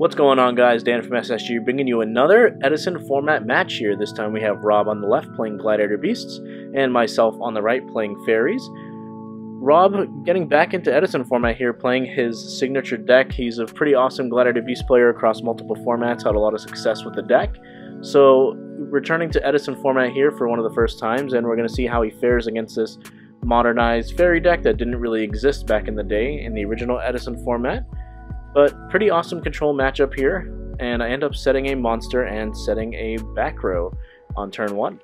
What's going on, guys? Dan from SSG bringing you another Edison format match here. This time we have Rob on the left playing Gladiator Beasts and myself on the right playing Fairies. Rob getting back into Edison format here, playing his signature deck. He's a pretty awesome Gladiator Beast player across multiple formats, had a lot of success with the deck. So returning to Edison format here for one of the first times, and we're going to see how he fares against this modernized fairy deck that didn't really exist back in the day in the original Edison format. But pretty awesome control matchup here, and I end up setting a monster and setting a back row on turn 1.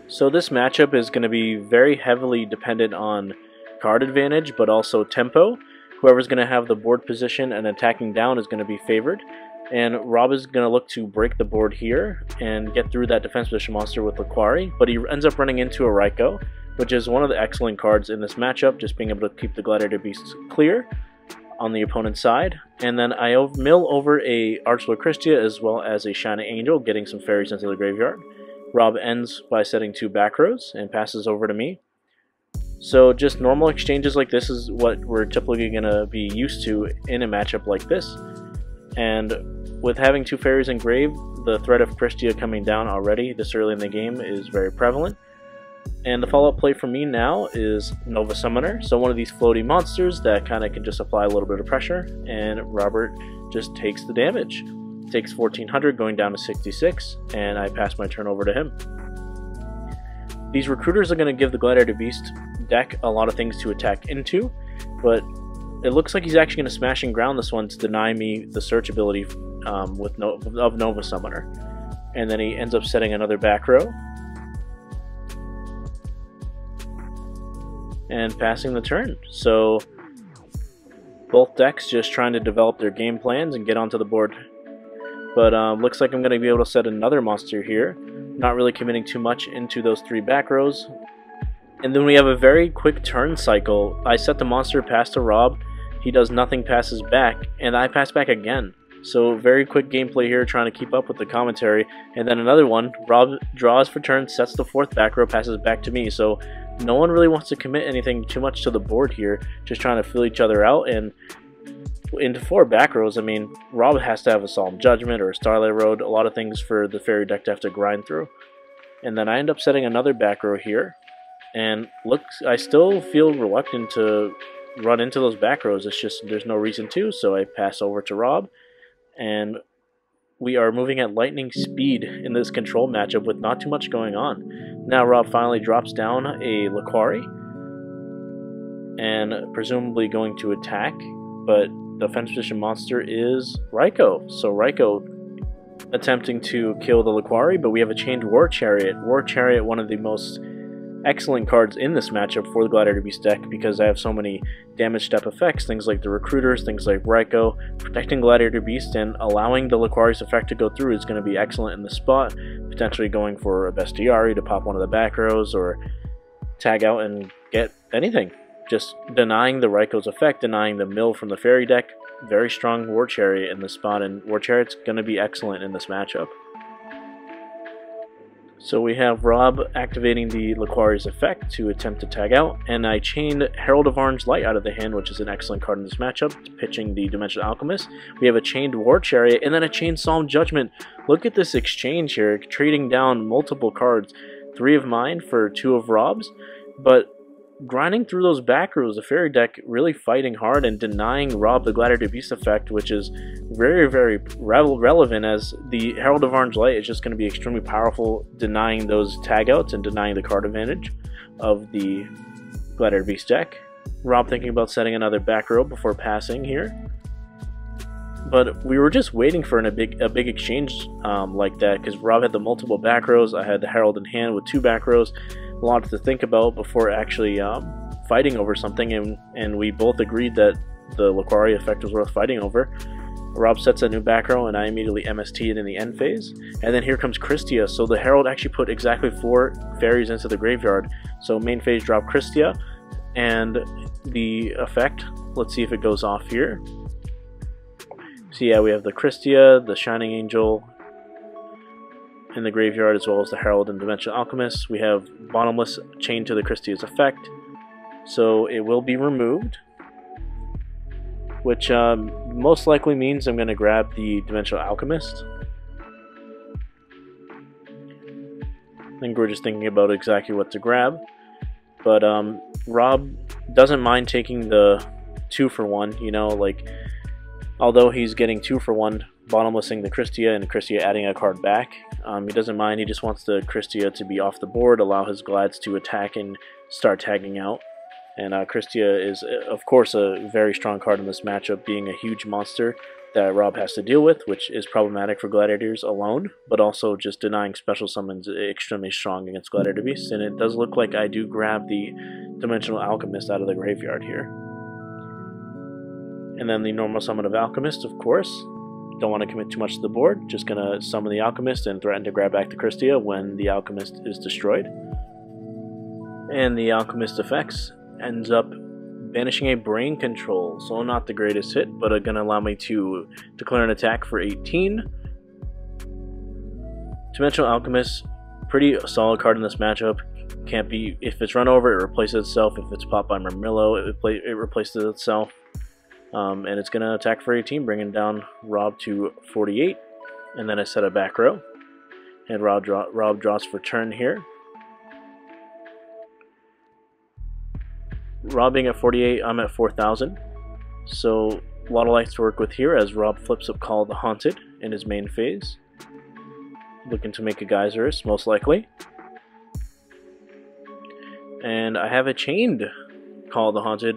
So this matchup is going to be very heavily dependent on card advantage, but also tempo. Whoever's going to have the board position and attacking down is going to be favored, and Rob is going to look to break the board here and get through that defense position monster with Laquari, but he ends up running into a Raikou, which is one of the excellent cards in this matchup, just being able to keep the Gladiator Beasts clear on the opponent's side. And then I mill over a Arch-Lucristia as well as a Shining Angel, getting some fairies into the graveyard. Rob ends by setting 2 back rows and passes over to me. So just normal exchanges like this is what we're typically going to be used to in a matchup like this. And with having 2 fairies in grave, the threat of Christia coming down already this early in the game is very prevalent. And the follow-up play for me now is Nova Summoner, so one of these floaty monsters that kind of can just apply a little bit of pressure, and Robert just takes the damage. Takes 1400 going down to 66, and I pass my turn over to him. These recruiters are going to give the Gladiator Beast deck a lot of things to attack into, but it looks like he's actually going to smash and ground this one to deny me the search ability of Nova Summoner. And then he ends up setting another back row and passing the turn. So both decks just trying to develop their game plans and get onto the board. But looks like I'm going to be able to set another monster here, not really committing too much into those 3 back rows. And then we have a very quick turn cycle. I set the monster pass to Rob, he does nothing, passes back, and I pass back again. So very quick gameplay here, trying to keep up with the commentary. And then another one, Rob draws for turn, sets the 4th back row, passes back to me. So no one really wants to commit anything too much to the board here, just trying to fill each other out. And into 4 back rows, I mean, Rob has to have a Solemn Judgment or a Starlight Road, a lot of things for the fairy deck to have to grind through. And then I end up setting another back row here, and I still feel reluctant to run into those back rows. It's just there's no reason to, so I pass over to Rob, and we are moving at lightning speed in this control matchup with not too much going on. Now Rob finally drops down a Laquari, and presumably going to attack, but the defense position monster is Raikou. So Raikou attempting to kill the Laquari, but we have a chained War Chariot. War Chariot, one of the most excellent cards in this matchup for the Gladiator Beast deck, because I have so many damage step effects, things like the recruiters, things like Raikou. Protecting Gladiator Beast and allowing the Laquari's effect to go through is going to be excellent in the spot, potentially going for a Bestiari to pop one of the back rows or tag out and get anything. Just denying the Raikou's effect, denying the mill from the fairy deck. Very strong War Chariot in the spot, and War Chariot's going to be excellent in this matchup. So we have Rob activating the Laquari's effect to attempt to tag out, and I chained Herald of Orange Light out of the hand, which is an excellent card in this matchup, pitching the Dimensional Alchemist. We have a chained War Chariot, and then a chained Solemn Judgment. Look at this exchange here, trading down multiple cards, 3 of mine for 2 of Rob's, but grinding through those back rows, the fairy deck really fighting hard and denying Rob the Gladiator Beast effect, which is very, very relevant, as the Herald of Orange Light is just going to be extremely powerful, denying those tag outs and denying the card advantage of the Gladiator Beast deck. Rob thinking about setting another back row before passing here. But we were just waiting for a big exchange like that, because Rob had the multiple back rows, I had the Herald in hand with 2 back rows. A lot to think about before actually fighting over something, and we both agreed that the Laquari effect was worth fighting over. Rob sets a new back row, and I immediately MST it in the end phase. And then here comes Christia, so the Herald actually put exactly 4 fairies into the graveyard. So main phase drop Christia, and the effect, let's see if it goes off here. So yeah, we have the Christia, the Shining Angel in the graveyard, as well as the Herald and Dimensional Alchemist. We have Bottomless chained to the Christia's effect, so it will be removed. which most likely means I'm going to grab the Dimensional Alchemist. I think we're just thinking about exactly what to grab. But Rob doesn't mind taking the 2-for-1, you know, like, although he's getting 2-for-1, bottomlessing the Christia and Christia adding a card back. He doesn't mind, he just wants the Christia to be off the board, allow his Glads to attack and start tagging out. And Christia is, of course, a very strong card in this matchup, being a huge monster that Rob has to deal with, which is problematic for Gladiators alone, but also just denying special summons extremely strong against Gladiator Beasts. And it does look like I do grab the Dimensional Alchemist out of the graveyard here. And then the normal summon of Alchemist, of course. Don't want to commit too much to the board, just gonna summon the Alchemist and threaten to grab back the Christia when the Alchemist is destroyed. And the Alchemist effects ends up banishing a Brain Control, so not the greatest hit, but going to allow me to declare an attack for 18. Dimensional Alchemist, pretty solid card in this matchup. Can't be, if it's run over, it replaces itself. If it's popped by Murmillo, it replaces itself. And it's going to attack for 18, bringing down Rob to 48. And then I set a back row. And Rob draws for turn here. Rob being at 48, I'm at 4,000. So a lot of lights to work with here as Rob flips up Call of the Haunted in his main phase. Looking to make a Geyserus, most likely. And I have a chained Call of the Haunted,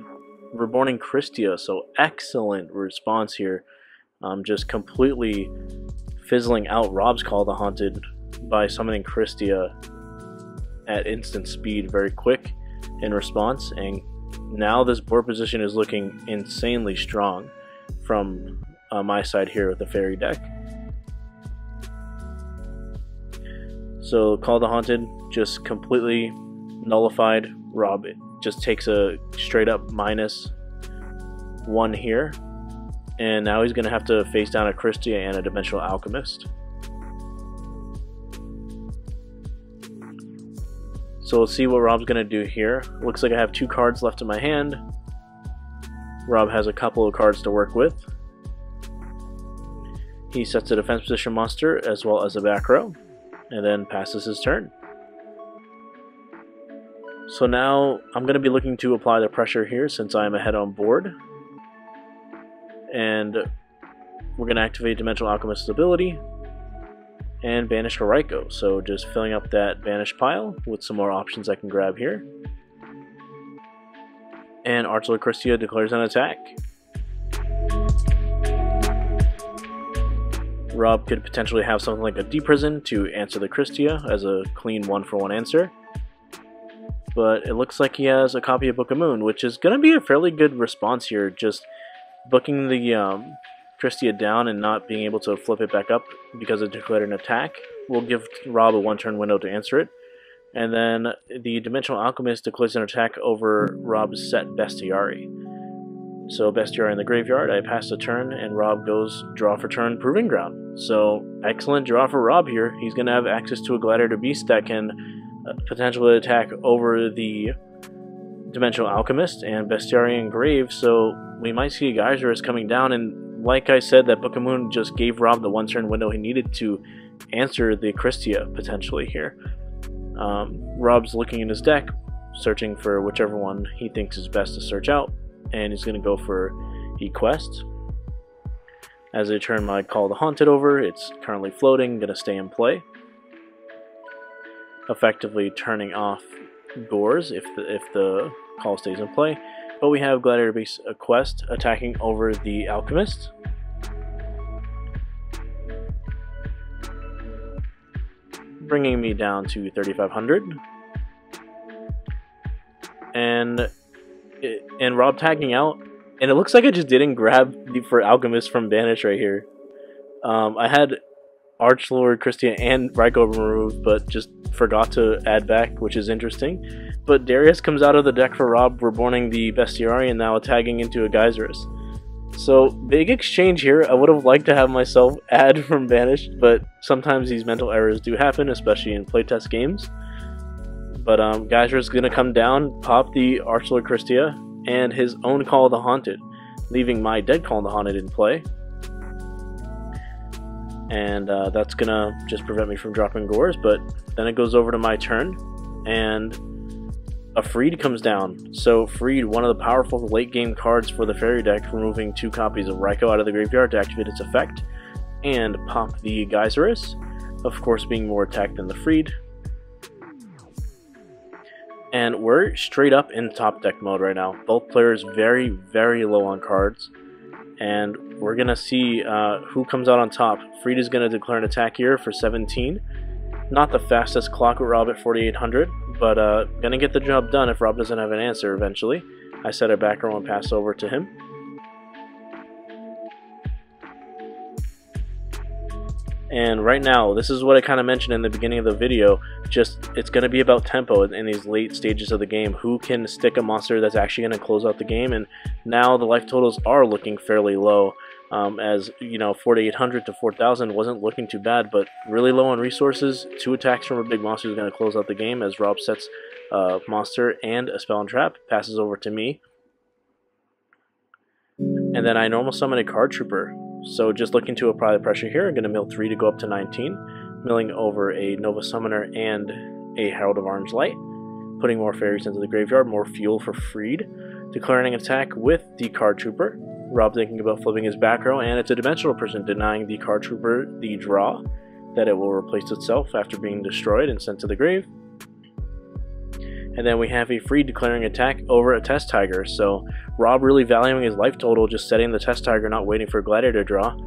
Reborning Christia, so excellent response here. Just completely fizzling out Rob's Call of the Haunted by summoning Christia at instant speed very quick in response, and now this board position is looking insanely strong from my side here with the Fairy deck. So Call the Haunted just completely nullified. Rob just takes a straight up -1 here, and now he's going to have to face down a Christia and a Dimensional Alchemist. So let's see what Rob's going to do here. Looks like I have 2 cards left in my hand. Rob has a couple of cards to work with. He sets a defense position monster as well as a back row, and then passes his turn. So now I'm going to be looking to apply the pressure here since I'm ahead on board. And we're going to activate Dimensional Alchemist's ability and banish Raiko. So just filling up that banish pile with some more options I can grab here. And Archlord Christia declares an attack. Rob could potentially have something like a Deprison to answer the Christia as a clean 1-for-1 answer. But it looks like he has a copy of Book of Moon, which is going to be a fairly good response here. Just booking the Christia down and not being able to flip it back up because it declared an attack will give Rob a 1-turn window to answer it. And then the Dimensional Alchemist declares an attack over Rob's set Bestiary. So Bestiary in the graveyard, I pass the turn, and Rob goes draw for turn Proving Ground. So excellent draw for Rob here. He's going to have access to a Gladiator Beast that can potentially attack over the Dimensional Alchemist and Bestiary in grave, so we might see a Geyserus coming down. And like I said, that Book of Moon just gave Rob the 1-turn window he needed to answer the Christia potentially here. Rob's looking in his deck, searching for whichever one he thinks is best to search out, and he's going to go for Equest. As I turn my Call of the Haunted over, it's currently floating, going to stay in play. Effectively turning off Gores if the call stays in play. But we have Gladiator Beast Quest attacking over the Alchemist. Bringing me down to 3,500. And Rob tagging out. And it looks like I just didn't grab for Alchemist from Banish right here. I had Archlord, Christia, and Raiko removed, but just forgot to add back, which is interesting. But Darius comes out of the deck for Rob, reborning the Bestiary, and now tagging into a Geyserus. So, big exchange here. I would have liked to have myself add from Banished, but sometimes these mental errors do happen, especially in playtest games. But Geyserus is going to come down, pop the Archlord Christia, and his own Call of the Haunted. leaving my Dead Call the Haunted in play. And that's gonna just prevent me from dropping Gores, but then it goes over to my turn, and a Freed comes down. So Freed, one of the powerful late game cards for the Fairy deck, removing 2 copies of Raikou out of the graveyard to activate its effect, and pop the Geyserus, of course being more attacked than the Freed. And we're straight up in top deck mode right now. Both players very, very low on cards. And we're going to see who comes out on top. Freed is going to declare an attack here for 17. Not the fastest clock with Rob at 4,800, but going to get the job done if Rob doesn't have an answer eventually. I set a back row and pass over to him. And right now, this is what I kind of mentioned in the beginning of the video, just it's going to be about tempo in these late stages of the game. Who can stick a monster that's actually going to close out the game? And now the life totals are looking fairly low, as you know, 4,800 to 4,000 wasn't looking too bad, but really low on resources. 2 attacks from a big monster is going to close out the game as Rob sets a monster and a spell and trap, passes over to me. And then I normal summon a Card Trooper. So just looking to apply the pressure here, I'm going to mill 3 to go up to 19, milling over a Nova Summoner and a Herald of Orange Light, putting more fairies into the graveyard, more fuel for Freed, declaring an attack with the Card Trooper. Rob thinking about flipping his back row, and it's a Dimensional Prison, denying the Card Trooper the draw, that it will replace itself after being destroyed and sent to the grave. And then we have a Freed declaring attack over a Test Tiger. So Rob really valuing his life total, just setting the Test Tiger, not waiting for a Gladiator draw.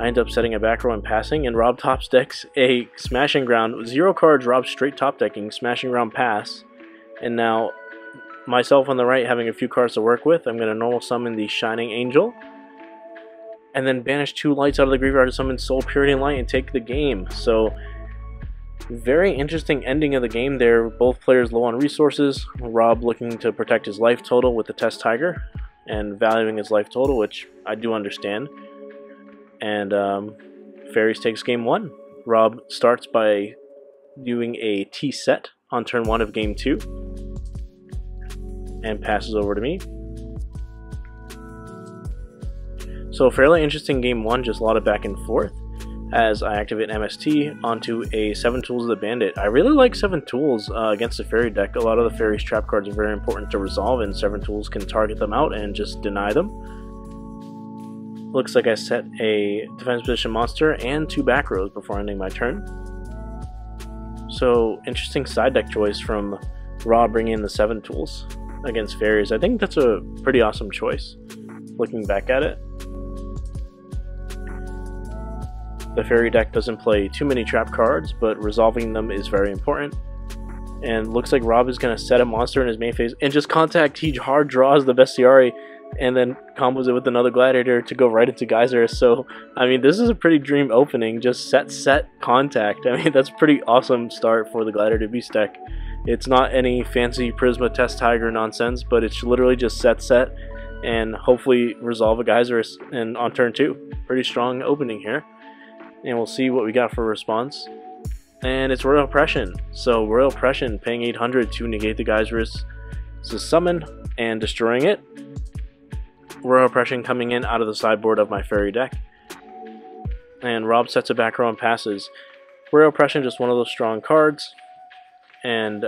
I end up setting a back row and passing, and Rob top decks a Smashing Ground. 0 cards, Rob straight top decking, Smashing Ground pass. And now, myself on the right having a few cards to work with, I'm going to normal summon the Shining Angel. And then banish 2 lights out of the graveyard to summon Soul Purity Light and take the game. So very interesting ending of the game there. Both players low on resources. Rob looking to protect his life total with the Test Tiger and valuing his life total, which I do understand. And Fairies takes game 1. Rob starts by doing a T set on turn 1 of game 2 and passes over to me. So fairly interesting game 1, just a lot of back and forth as I activate MST onto a 7 Tools of the Bandit. I really like 7 Tools against the Fairy deck. A lot of the Fairies trap cards are very important to resolve, and 7 Tools can target them out and just deny them. Looks like I set a defense position monster and 2 back rows before ending my turn. So interesting side deck choice from Rob bringing in the 7 Tools against Fairies. I think that's a pretty awesome choice, looking back at it. The Fairy deck doesn't play too many trap cards, but resolving them is very important. And looks like Rob is going to set a monster in his main phase and just contact. He hard draws the Bestiari and then combos it with another Gladiator to go right into Geyser. So, I mean, this is a pretty dream opening. Just set, contact. I mean, that's a pretty awesome start for the Gladiator Beast deck. It's not any fancy Prisma Test Tiger nonsense, but it's literally just set, and hopefully resolve a Geyser and on turn 2. Pretty strong opening here. And we'll see what we got for response. And it's Royal Oppression. So Royal Oppression paying 800 to negate the Geyser's summon and destroying it. Royal Oppression coming in out of the sideboard of my Fairy deck. And Rob sets a back row and passes. Royal Oppression, just one of those strong cards. And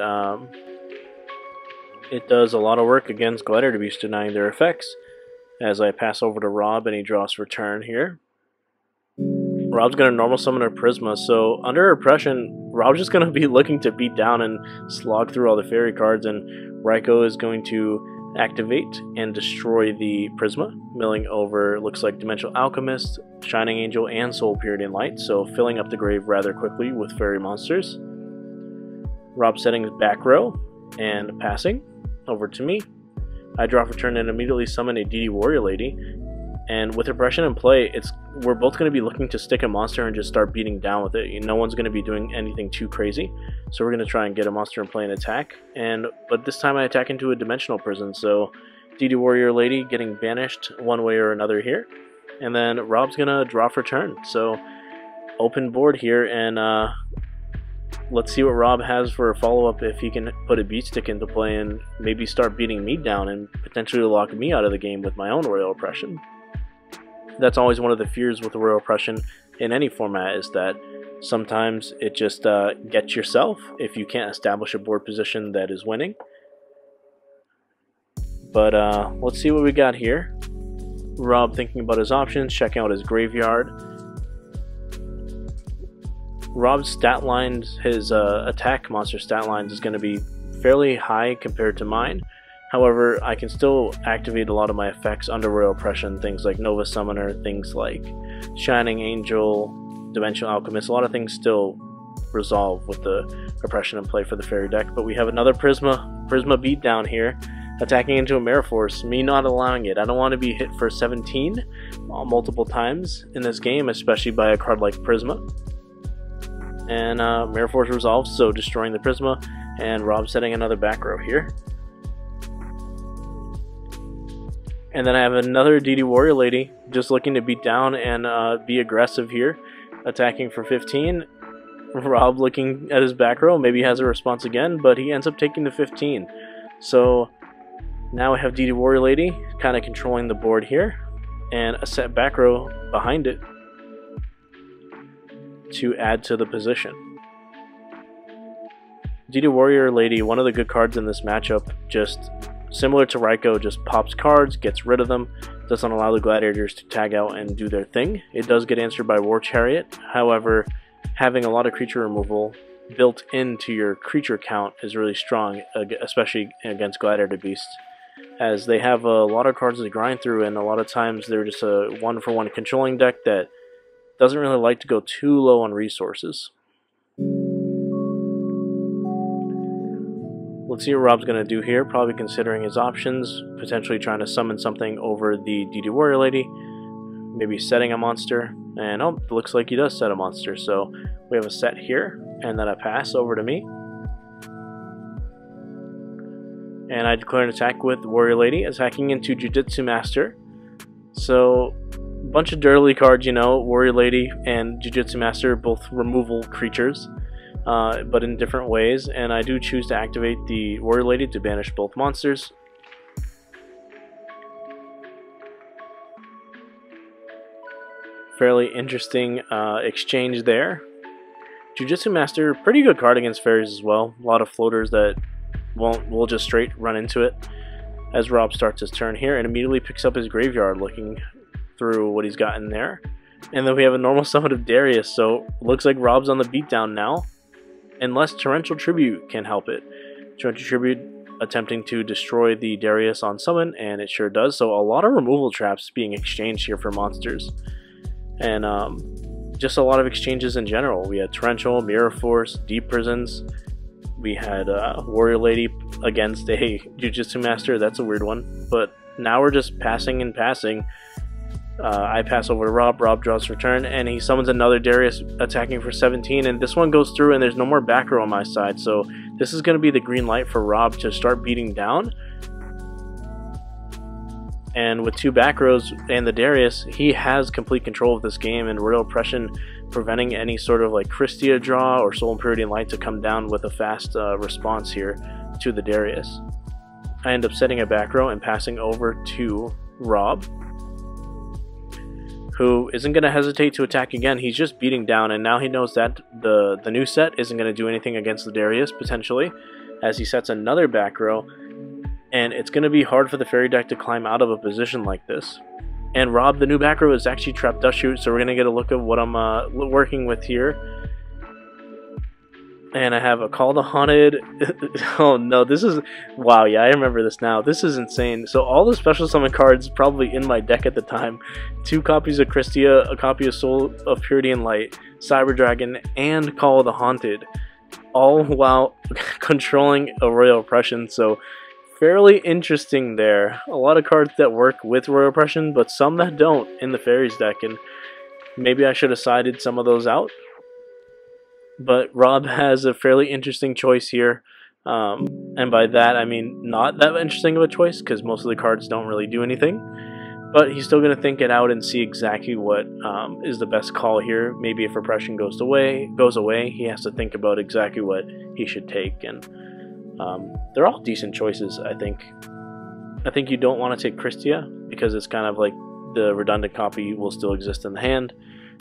it does a lot of work against Gladiator Beast, denying their effects. As I pass over to Rob and he draws return here. Rob's going to normal summon a Prisma, so under Oppression, Rob's just going to be looking to beat down and slog through all the Fairy cards, and Raikou is going to activate and destroy the Prisma, milling over, looks like Dimensional Alchemist, Shining Angel, and Soul Purity Light, so filling up the grave rather quickly with Fairy monsters. Rob setting his back row and passing over to me. I draw for turn and immediately summon a DD Warrior Lady. And with Oppression in play, we're both going to be looking to stick a monster and just start beating down with it. No one's going to be doing anything too crazy. So we're going to try and get a monster in play and attack. But this time I attack into a Dimensional Prison. So DD Warrior Lady getting banished one way or another here. And then Rob's going to draw for turn. So open board here, and let's see what Rob has for a follow-up if he can put a beat stick into play and maybe start beating me down and potentially lock me out of the game with my own Royal Oppression. That's always one of the fears with Royal Oppression in any format, is that sometimes it just gets yourself if you can't establish a board position that is winning. But let's see what we got here. Rob thinking about his options, checking out his graveyard. Rob's stat lines, his attack monster stat lines, is going to be fairly high compared to mine. However, I can still activate a lot of my effects under Royal Oppression, things like Nova Summoner, things like Shining Angel, Dimensional Alchemist. A lot of things still resolve with the Oppression in play for the Fairy deck. But we have another Prisma beatdown here, attacking into a Mirror Force, me not allowing it. I don't want to be hit for 17 multiple times in this game, especially by a card like Prisma. And Mirror Force resolves, so destroying the Prisma, and Rob setting another back row here. And then I have another DD Warrior Lady, just looking to beat down and be aggressive here, attacking for 15. Rob looking at his back row, maybe has a response again, but he ends up taking the 15. So now I have DD Warrior Lady kind of controlling the board here, and a set back row behind it to add to the position. DD Warrior Lady, one of the good cards in this matchup, just similar to Raikou, just pops cards, gets rid of them, doesn't allow the Gladiators to tag out and do their thing. It does get answered by War Chariot, however, having a lot of creature removal built into your creature count is really strong, especially against Gladiator Beasts, as they have a lot of cards to grind through, and a lot of times they're just a one-for-one controlling deck that doesn't really like to go too low on resources. Let's see what Rob's going to do here, probably considering his options, potentially trying to summon something over the DD Warrior Lady, maybe setting a monster, and oh, it looks like he does set a monster, so we have a set here, and then a pass over to me. And I declare an attack with Warrior Lady, attacking into Jujutsu Master. So, bunch of dirty cards, you know. Warrior Lady and Jujutsu Master, both removal creatures, but in different ways. And I do choose to activate the Warrior Lady to banish both monsters. Fairly interesting exchange there. Jujutsu Master, pretty good card against Fairies as well. A lot of floaters that will just straight run into it. As Rob starts his turn here and immediately picks up his graveyard, looking through what he's got in there. And then we have a normal summon of Darius, so looks like Rob's on the beatdown now, unless Torrential Tribute can help it. Torrential Tribute attempting to destroy the Darius on summon, and it sure does. So a lot of removal traps being exchanged here for monsters, and just a lot of exchanges in general. We had Torrential, Mirror Force, Deep Prisons. We had Warrior Lady against a Jujutsu Master. That's a weird one, but now we're just passing and passing. I pass over to Rob. Rob draws return, and he summons another Darius attacking for 17, and this one goes through, and there's no more back row on my side, so this is going to be the green light for Rob to start beating down. And with two back rows and the Darius, he has complete control of this game, and Royal Oppression preventing any sort of like Christia draw or Soul Impurity and Light to come down with a fast response here to the Darius. I end up setting a back row and passing over to Rob, who isn't going to hesitate to attack again. He's just beating down, and now he knows that the new set isn't going to do anything against the Darius, potentially, as he sets another back row, and it's going to be hard for the Fairy deck to climb out of a position like this. And Rob, the new back row, is actually Trap Dust Shoot, so we're going to get a look at what I'm working with here. And I have a Call the Haunted. Oh no, this is... Wow, yeah, I remember this now. This is insane. So all the special summon cards probably in my deck at the time. 2 copies of Christia, a copy of Soul of Purity and Light, Cyber Dragon, and Call of the Haunted. All while controlling a Royal Oppression, so fairly interesting there. A lot of cards that work with Royal Oppression, but some that don't in the Fairies deck, and maybe I should have sided some of those out. But Rob has a fairly interesting choice here, and by that I mean not that interesting of a choice, because most of the cards don't really do anything. but he's still going to think it out and see exactly what is the best call here. Maybe if repression goes away, he has to think about exactly what he should take, and they're all decent choices, I think. I think you don't want to take Christia because it's kind of like the redundant copy will still exist in the hand,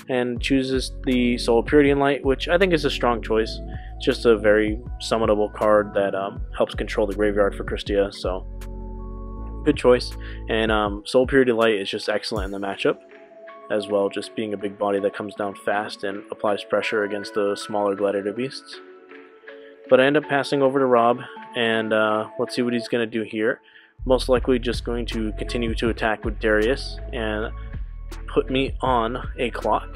and chooses the Soul of Purity and Light, which I think is a strong choice. It's just a very summonable card that helps control the graveyard for Christia, so good choice. And Soul of Purity Light is just excellent in the matchup as well, just being a big body that comes down fast and applies pressure against the smaller Gladiator beasts. But I end up passing over to Rob, and let's see what he's going to do here. Most likely just going to continue to attack with Darius and put me on a clock.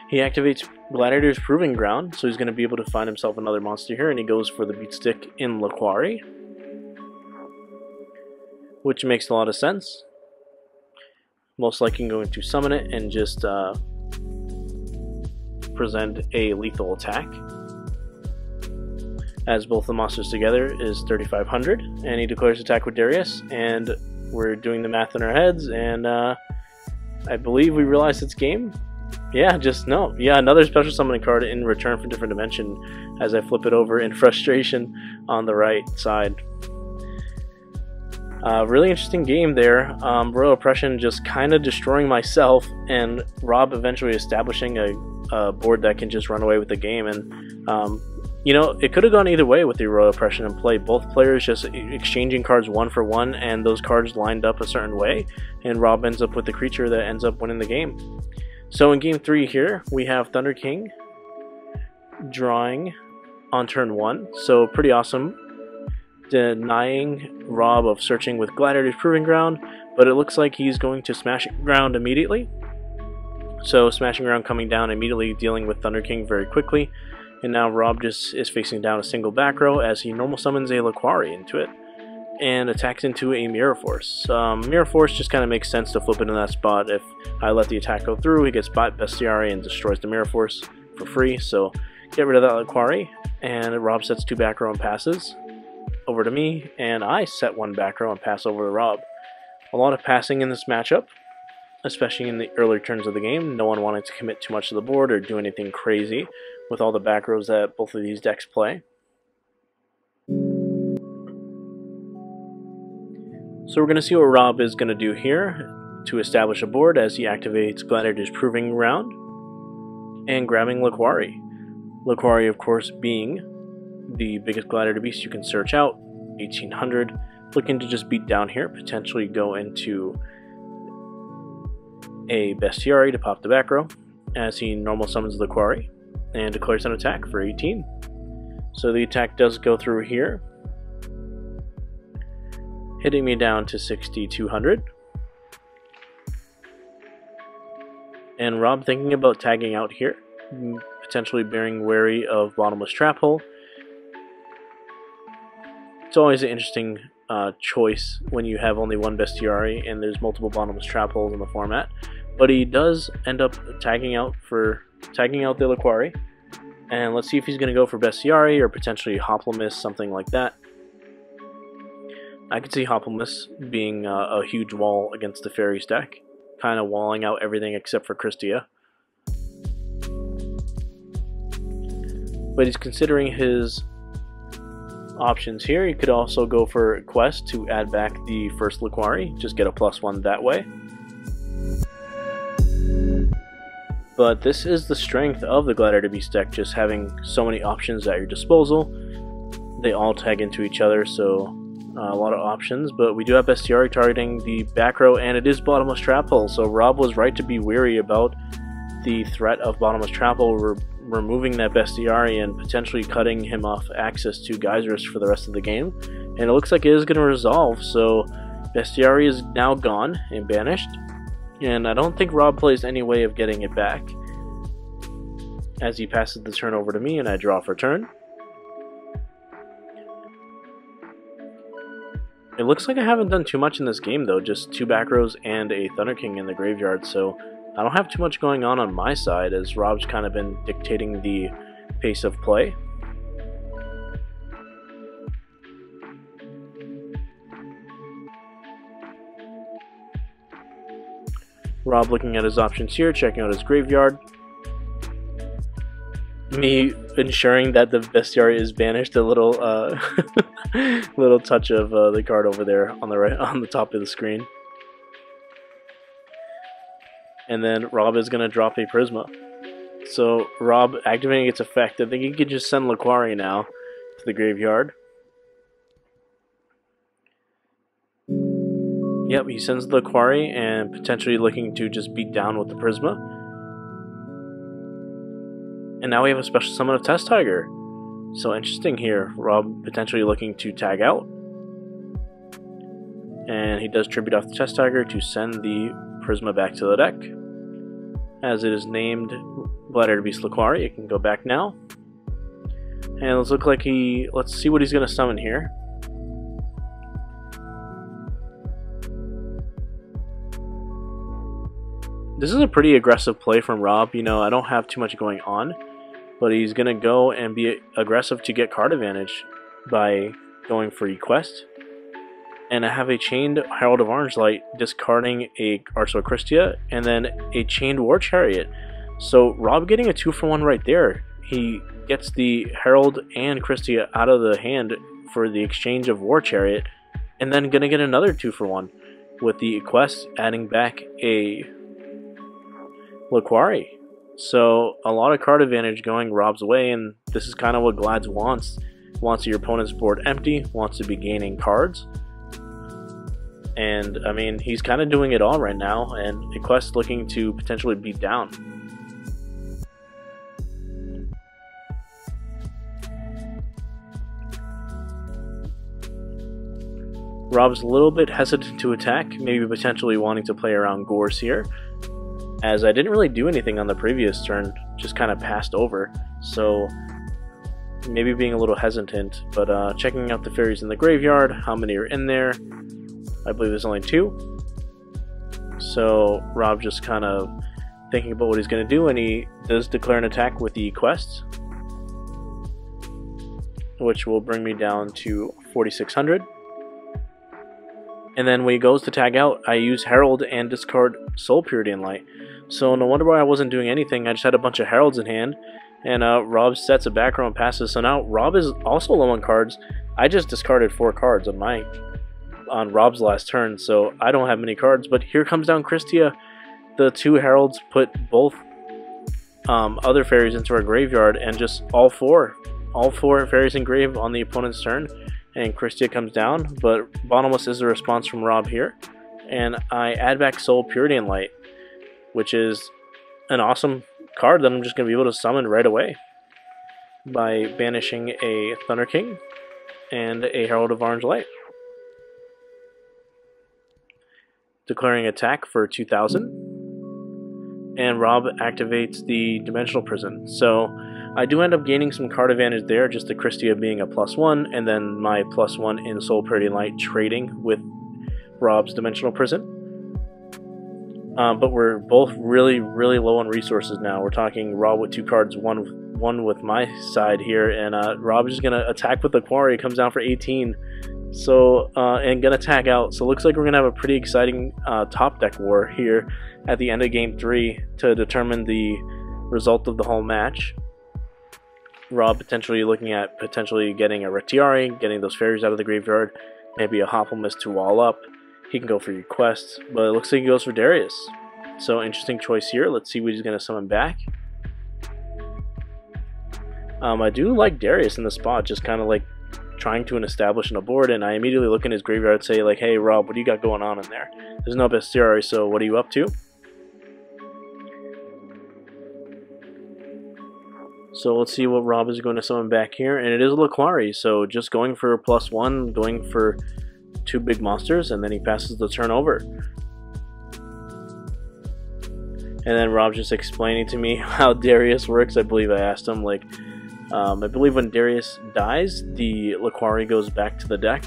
He activates Gladiator's Proving Ground, so he's going to be able to find himself another monster here, and he goes for the Beat Stick in Laquari, which makes a lot of sense. Most likely going to summon it and just present a lethal attack, as both the monsters together is 3,500, and he declares attack with Darius, and we're doing the math in our heads, and I believe we realize it's game. Yeah, another special summoning card in return for different dimension as I flip it over in frustration on the right side. Really interesting game there. Royal Oppression just kind of destroying myself, and Rob eventually establishing a board that can just run away with the game. And you know, it could have gone either way with the Royal Oppression in play. Both players just exchanging cards one for one, and those cards lined up a certain way, and Rob ends up with the creature that ends up winning the game. So in game 3 here, we have Thunder King drawing on turn 1, so pretty awesome. Denying Rob of searching with Gladiator's Proving Ground, but it looks like he's going to Smashing Ground immediately. So Smashing Ground coming down immediately, dealing with Thunder King very quickly. And now Rob just is facing down a single back row as he normal summons a Laquari into it and attacks into a Mirror Force. Mirror Force just kind of makes sense to flip it in that spot. If I let the attack go through, he gets Bestiari and destroys the Mirror Force for free. So get rid of that Laquari, and Rob sets 2 back row and passes over to me, and I set 1 back row and pass over to Rob. A lot of passing in this matchup, especially in the early turns of the game. No one wanting to commit too much to the board or do anything crazy with all the back rows that both of these decks play. So we're going to see what Rob is going to do here to establish a board as he activates Gladiator's Proving Ground and grabbing Laquari. Laquari, of course, being the biggest Gladiator beast you can search out, 1800, looking to just beat down here, potentially go into a Bestiari to pop the back row as he normal summons Laquari and declares an attack for 18. So the attack does go through here, hitting me down to 6,200. And Rob thinking about tagging out here, potentially being wary of Bottomless Trap Hole. It's always an interesting choice when you have only one Bestiari and there's multiple Bottomless Trap Holes in the format. But he does end up tagging out the Laquari. And let's see if he's going to go for Bestiari or potentially Hoplomys, something like that. I could see Hoplomys being a huge wall against the Fairies deck, kind of walling out everything except for Christia. But he's considering his options here. He could also go for Quest to add back the first Laquari, just get a +1 that way. But this is the strength of the Gladiator Beast deck, just having so many options at your disposal. They all tag into each other, so a lot of options. But we do have Bestiari targeting the back row, and it is Bottomless Trap Hole, so Rob was right to be wary about the threat of Bottomless Trap Hole, removing that Bestiari and potentially cutting him off access to Geysers for the rest of the game. And it looks like it is going to resolve, so Bestiari is now gone and banished. And I don't think Rob plays any way of getting it back, as he passes the turn over to me and I draw for turn. It looks like I haven't done too much in this game though, just 2 back rows and a Thunder King in the graveyard, so I don't have too much going on my side, as Rob's kind of been dictating the pace of play. Rob looking at his options here, checking out his graveyard. Me ensuring that the bestiary is banished. A little little touch of the card over there on the right, on the top of the screen. And then Rob is gonna drop a Prisma. So Rob activating its effect. I think he could just send Laquari now to the graveyard. Yep, he sends the Laquari and potentially looking to just beat down with the Prisma. And now we have a special summon of Test Tiger. So interesting here. Rob potentially looking to tag out. And he does tribute off the Test Tiger to send the Prisma back to the deck. As it is named Gladiator Beast Laquari, it can go back now. And let's look like let's see what he's gonna summon here. This is a pretty aggressive play from Rob. You know, I don't have too much going on, but he's going to go and be aggressive to get card advantage by going for Request. And I have a Chained Herald of Orange Light, discarding a Arsenal Christia, and then a Chained War Chariot. So Rob getting a 2-for-1 right there. He gets the Herald and Christia out of the hand for the exchange of War Chariot, and then going to get another 2-for-1 with the Quest adding back a Laquari. So a lot of card advantage going Rob's way, and this is kind of what Glads wants. Wants your opponent's board empty, wants to be gaining cards. And I mean, he's kind of doing it all right now, and a Quest looking to potentially beat down. Rob's a little bit hesitant to attack, maybe potentially wanting to play around Gores here, as I didn't really do anything on the previous turn, just kind of passed over, so maybe being a little hesitant. But checking out the fairies in the graveyard, how many are in there? I believe there's only 2. So Rob just kind of thinking about what he's going to do, and he does declare an attack with the Quest, which will bring me down to 4,600. And then when he goes to tag out, I use Herald and discard Soul Purity and Light. So no wonder why I wasn't doing anything. I just had a bunch of Heralds in hand, and Rob sets a back row and passes. So now Rob is also low on cards. I just discarded 4 cards on Rob's last turn, so I don't have many cards. But here comes down Christia. The 2 Heralds put both other fairies into our graveyard, and just all four fairies in grave on the opponent's turn. And Christia comes down, but Bottomless is the response from Rob here. And I add back Soul Purity and Light, which is an awesome card that I'm just going to be able to summon right away by banishing a Thunder King and a Herald of Orange Light. Declaring attack for 2,000. And Rob activates the Dimensional Prison. So I do end up gaining some card advantage there, just the Christia being a +1, and then my +1 in Soul Purity and Light trading with Rob's Dimensional Prison. But we're both really, really low on resources now. We're talking Rob with 2 cards, one with my side here, and Rob is just gonna attack with the Quarry. Comes down for 18, so and gonna tag out. So it looks like we're gonna have a pretty exciting top deck war here at the end of Game 3 to determine the result of the whole match. Rob potentially looking at getting a Retiari, getting those fairies out of the graveyard, maybe a Hopplemus to wall up. He can go for Request, but it looks like he goes for Darius. So interesting choice here. Let's see what he's going to summon back. I do like Darius in the spot, just kind of like trying to establish on a board, and I immediately look in his graveyard and say like, hey Rob, what do you got going on in there? There's no bestiary, so what are you up to? So let's see what Rob is going to summon back here, and it is a Laquari, so just going for a +1, going for 2 big monsters, and then he passes the turn over. And then Rob's just explaining to me how Darius works. I believe I asked him, like, I believe when Darius dies, the Laquari goes back to the deck,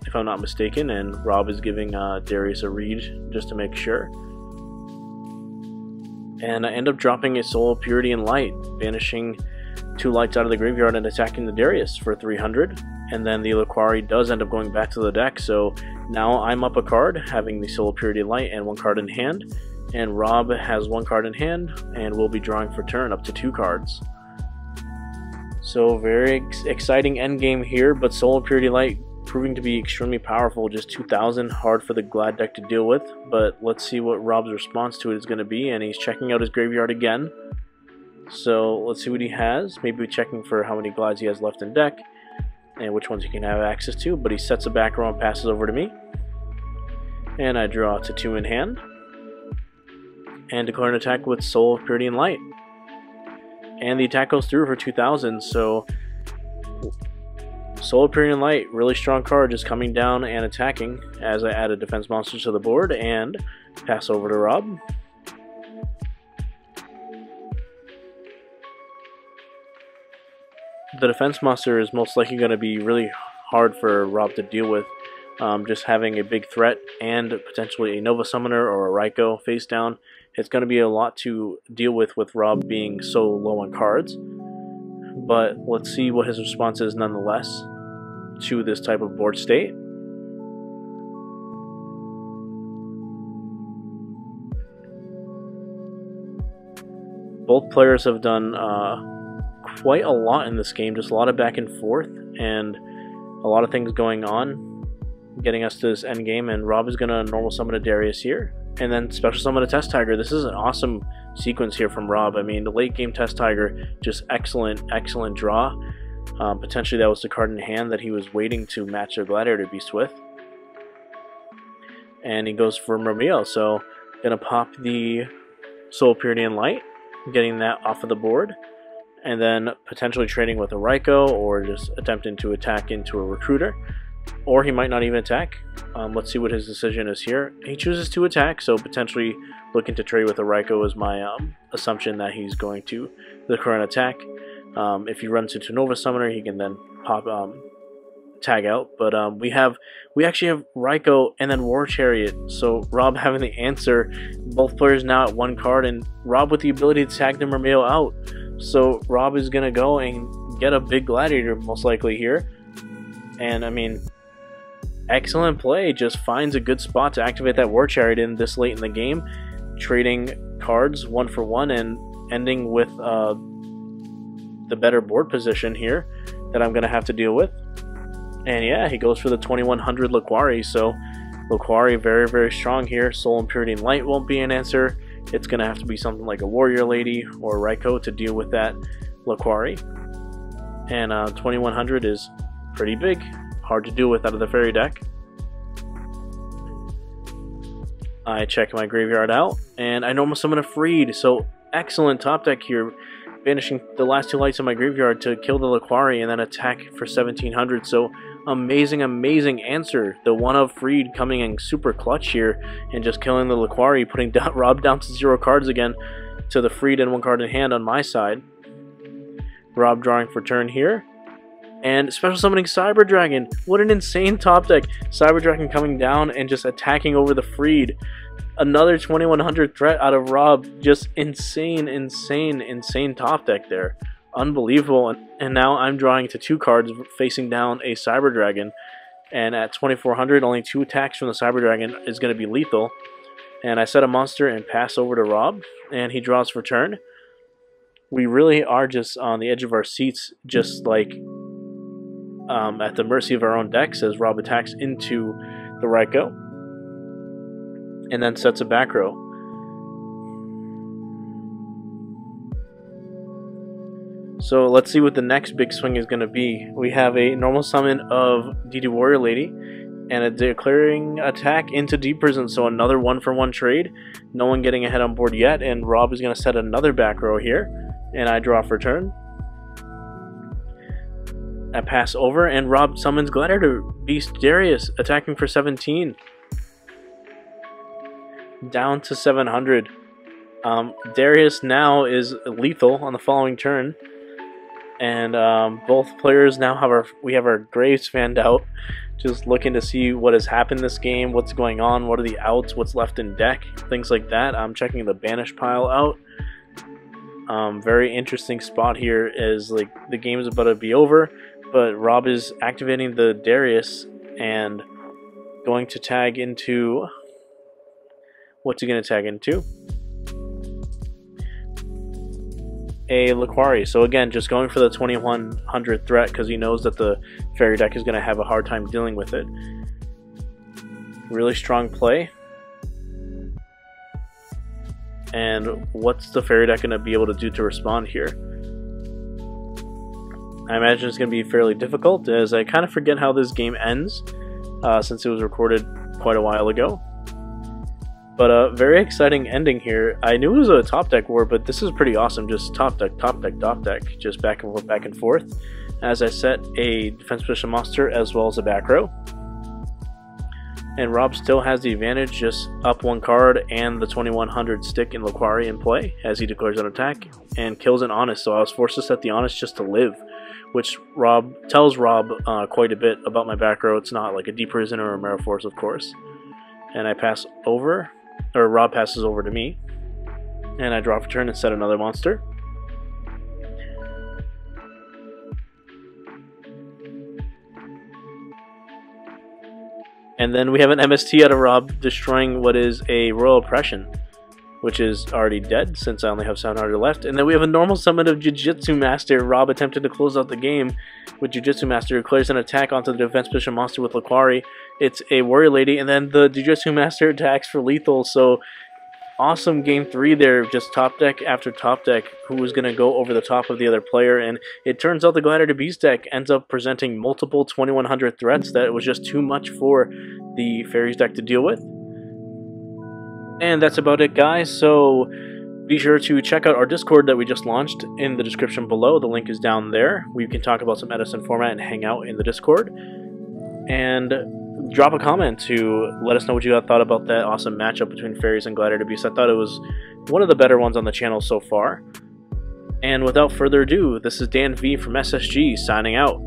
if I'm not mistaken, and Rob is giving Darius a read just to make sure. And I end up dropping a Soul Purity and Light, banishing 2 lights out of the graveyard and attacking the Darius for 300. And then the Laquari does end up going back to the deck, so now I'm up a card, having the Soul Purity and Light and 1 card in hand. And Rob has 1 card in hand, and will be drawing for turn up to 2 cards. So very exciting endgame here, but Soul and Purity Light proving to be extremely powerful. Just 2,000, hard for the Glad deck to deal with, but let's see what Rob's response to it is going to be. And he's checking out his graveyard again. So let's see what he has. Maybe checking for how many Glads he has left in deck and which ones he can have access to, but he sets a back row and passes over to me. And I draw to 2 in hand and declare an attack with Soul of Purity and Light. And the attack goes through for 2,000, so Soul of Purity and Light, really strong card, just coming down and attacking as I add a defense monster to the board and pass over to Rob. The defense monster is most likely going to be really hard for Rob to deal with. Just having a big threat and potentially a Nova Summoner or a Raikou face down, it's going to be a lot to deal with Rob being so low on cards. But let's see what his response is nonetheless to this type of board state. Both players have done quite a lot in this game, just a lot of back and forth and a lot of things going on getting us to this end game. And Rob is going to normal summon a Darius here and then special summon a Test Tiger. This is an awesome sequence here from Rob. I mean, the late game Test Tiger, just excellent draw. Potentially that was the card in hand that he was waiting to match a Gladiator Beast with. And he goes for Murmillo, so gonna pop the Soul Purity and Light, getting that off of the board, and then potentially trading with a Raikou or just attempting to attack into a Recruiter. Or he might not even attack. Let's see what his decision is here. He chooses to attack, so potentially looking to trade with a Raikou is my assumption that he's going to the current attack. If he runs into Nova Summoner, he can then pop tag out. But we actually have Raikou and then War Chariot. So Rob having the answer. Both players now at 1 card, and Rob with the ability to tag the Murmillo out. So Rob is gonna go and get a big Gladiator most likely here. And I mean, excellent play. Just finds a good spot to activate that War Chariot in this late in the game, trading cards 1 for 1 and ending with the better board position here that I'm going to have to deal with. And yeah, he goes for the 2100 Laquari, so Laquari very strong here. Soul and Purity and Light won't be an answer. It's going to have to be something like a Warrior Lady or a Raikou to deal with that Laquari. And 2100 is pretty big, hard to deal with out of the Fairy deck. I check my graveyard out, and I normal summon a Freed, so excellent top deck here, banishing the last 2 lights in my graveyard to kill the Laquari and then attack for 1700. So amazing answer. The 1 of Freed coming in super clutch here and just killing the Laquari, putting Rob down to 0 cards again to the Freed and 1 card in hand on my side. Rob drawing for turn here. And special summoning Cyber Dragon. What an insane top deck. Cyber Dragon coming down and just attacking over the Freed. Another 2100 threat out of Rob. Just insane top deck there. Unbelievable. And now I'm drawing to 2 cards facing down a Cyber Dragon. And at 2400, only 2 attacks from the Cyber Dragon is going to be lethal. And I set a monster and pass over to Rob. And he draws for turn. We really are just on the edge of our seats, just like at the mercy of our own decks as Rob attacks into the Raikou and then sets a back row. So let's see what the next big swing is going to be. We have a normal summon of DD Warrior Lady and a declaring attack into Deep Prison, so another 1 for 1 trade. No one getting ahead on board yet, and Rob is going to set another back row here, and I draw for turn. I pass over, and Rob summons Gladiator Beast Darius, attacking for 17. Down to 700. Darius now is lethal on the following turn, and both players now have our Graves fanned out, just looking to see what has happened this game, what's going on, what are the outs, what's left in deck, things like that. I'm checking the banish pile out. Very interesting spot here is like the game is about to be over, but Rob is activating the Darius and going to tag into What's he going to tag into? A Laquari. So again, just going for the 2100 threat because he knows that the Fairy deck is going to have a hard time dealing with it. Really strong play. And what's the Fairy deck going to be able to do to respond here? I imagine it's going to be fairly difficult, as I kind of forget how this game ends, since it was recorded quite a while ago. But a very exciting ending here. I knew it was a top deck war, but this is pretty awesome. Just top deck, just back and forth, back and forth. As I set a defense position monster as well as a back row. And Rob still has the advantage, just up one card and the 2100 stick in Laquari in play as he declares an attack and kills an Honest. So I was forced to set the Honest just to live, which tells Rob quite a bit about my back row. It's not like a Deep Prison or a Mirror Force, of course. And I pass over, or Rob passes over to me, and I draw for turn and set another monster. And then we have an MST out of Rob, destroying what is a Royal Oppression, which is already dead since I only have 700 left. And then we have a normal summon of Jiu-Jitsu Master. Rob attempted to close out the game with Jiu-Jitsu Master, declares an attack onto the defense position monster with Laquari. It's a Warrior Lady, and then the Jiu-Jitsu Master attacks for lethal. So awesome game 3 there, just top deck after top deck, who was going to go over the top of the other player. And it turns out the Gladiator Beast deck ends up presenting multiple 2100 threats that it was just too much for the Fairies deck to deal with. And that's about it, guys. So be sure to check out our Discord that we just launched in the description below. The link is down there. We can talk about some Edison format and hang out in the Discord. And drop a comment to let us know what you thought about that awesome matchup between Fairies and Gladiator Beasts. I thought it was one of the better ones on the channel so far. And without further ado, this is Dan V from SSG signing out.